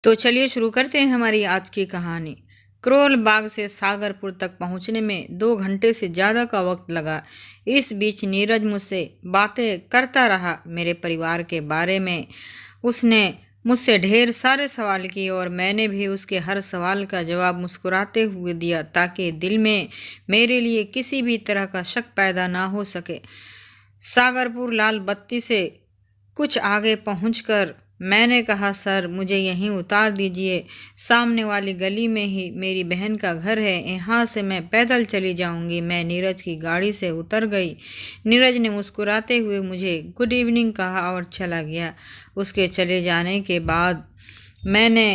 तो चलिए शुरू करते हैं हमारी आज की कहानी। करोल बाग से सागरपुर तक पहुंचने में 2 घंटे से ज़्यादा का वक्त लगा। इस बीच नीरज मुझसे बातें करता रहा मेरे परिवार के बारे में। उसने मुझसे ढेर सारे सवाल किए और मैंने भी उसके हर सवाल का जवाब मुस्कुराते हुए दिया ताकि दिल में मेरे लिए किसी भी तरह का शक पैदा ना हो सके। सागरपुर लाल बत्ती से कुछ आगे पहुंचकर मैंने कहा, सर मुझे यहीं उतार दीजिए। सामने वाली गली में ही मेरी बहन का घर है, यहाँ से मैं पैदल चली जाऊंगी। मैं नीरज की गाड़ी से उतर गई। नीरज ने मुस्कुराते हुए मुझे गुड इवनिंग कहा और चला गया। उसके चले जाने के बाद मैंने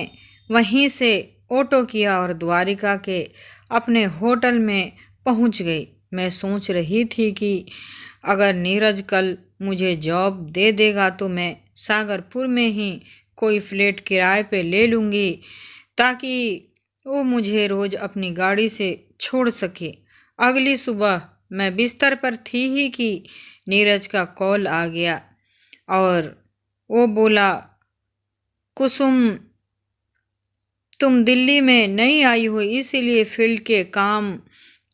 वहीं से ऑटो किया और द्वारिका के अपने होटल में पहुंच गई। मैं सोच रही थी कि अगर नीरज कल मुझे जॉब दे देगा तो मैं सागरपुर में ही कोई फ्लैट किराए पे ले लूँगी ताकि वो मुझे रोज़ अपनी गाड़ी से छोड़ सके। अगली सुबह मैं बिस्तर पर थी ही कि नीरज का कॉल आ गया और वो बोला, कुसुम तुम दिल्ली में नहीं आई हो इसीलिए फील्ड के काम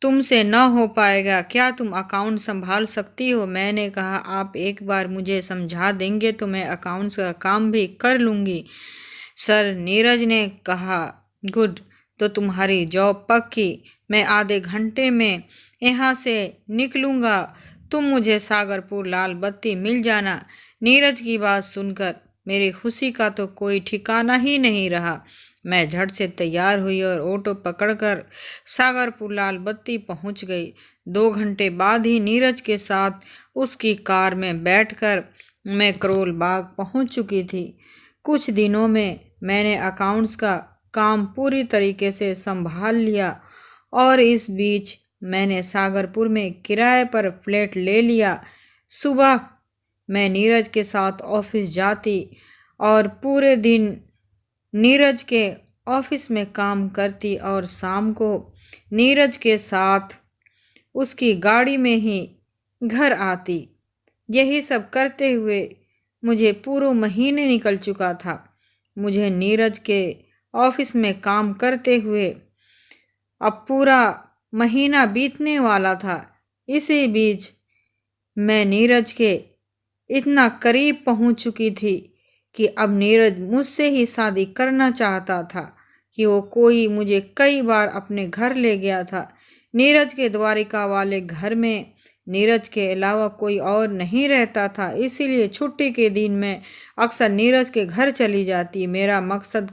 तुमसे न हो पाएगा। क्या तुम अकाउंट संभाल सकती हो? मैंने कहा, आप एक बार मुझे समझा देंगे तो मैं अकाउंट्स का काम भी कर लूँगी। सर, नीरज ने कहा, गुड, तो तुम्हारी जॉब पक्की। मैं आधे घंटे में यहाँ से निकलूँगा। तुम मुझे सागरपुर लाल बत्ती मिल जाना। नीरज की बात सुनकर मेरी खुशी का तो कोई ठिकाना ही नहीं रहा। मैं झट से तैयार हुई और ऑटो पकड़कर सागरपुर लाल बत्ती पहुंच गई। 2 घंटे बाद ही नीरज के साथ उसकी कार में बैठकर मैं करोल बाग पहुंच चुकी थी। कुछ दिनों में मैंने अकाउंट्स का काम पूरी तरीके से संभाल लिया और इस बीच मैंने सागरपुर में किराए पर फ्लैट ले लिया। सुबह मैं नीरज के साथ ऑफिस जाती और पूरे दिन नीरज के ऑफिस में काम करती और शाम को नीरज के साथ उसकी गाड़ी में ही घर आती। यही सब करते हुए मुझे पूरा महीने निकल चुका था। मुझे नीरज के ऑफिस में काम करते हुए अब पूरा महीना बीतने वाला था। इसी बीच मैं नीरज के इतना करीब पहुंच चुकी थी कि अब नीरज मुझसे ही शादी करना चाहता था कि वो कोई मुझे कई बार अपने घर ले गया था। नीरज के द्वारिका वाले घर में नीरज के अलावा कोई और नहीं रहता था, इसीलिए छुट्टी के दिन मैं अक्सर नीरज के घर चली जाती। मेरा मकसद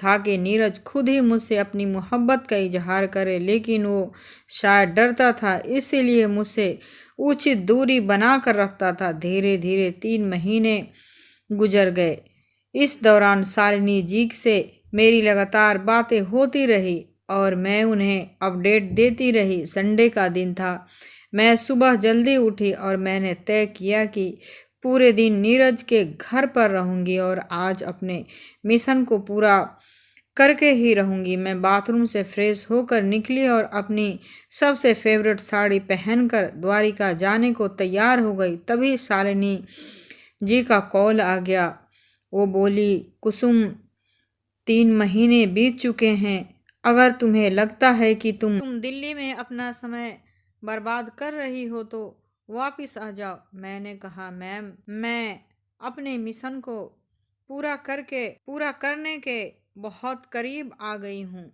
था कि नीरज खुद ही मुझसे अपनी मोहब्बत का इजहार करे, लेकिन वो शायद डरता था, इसीलिए मुझसे उचित दूरी बना कर रखता था। धीरे धीरे 3 महीने गुजर गए। इस दौरान शालिनी जी से मेरी लगातार बातें होती रही और मैं उन्हें अपडेट देती रही। संडे का दिन था। मैं सुबह जल्दी उठी और मैंने तय किया कि पूरे दिन नीरज के घर पर रहूंगी और आज अपने मिशन को पूरा करके ही रहूंगी। मैं बाथरूम से फ्रेश होकर निकली और अपनी सबसे फेवरेट साड़ी पहनकर द्वारिका जाने को तैयार हो गई। तभी शालिनी जी का कॉल आ गया। वो बोली, कुसुम 3 महीने बीत चुके हैं। अगर तुम्हें लगता है कि तुम दिल्ली में अपना समय बर्बाद कर रही हो तो वापस आ जाओ। मैंने कहा, मैम, मैं अपने मिशन को पूरा करने के बहुत करीब आ गई हूँ।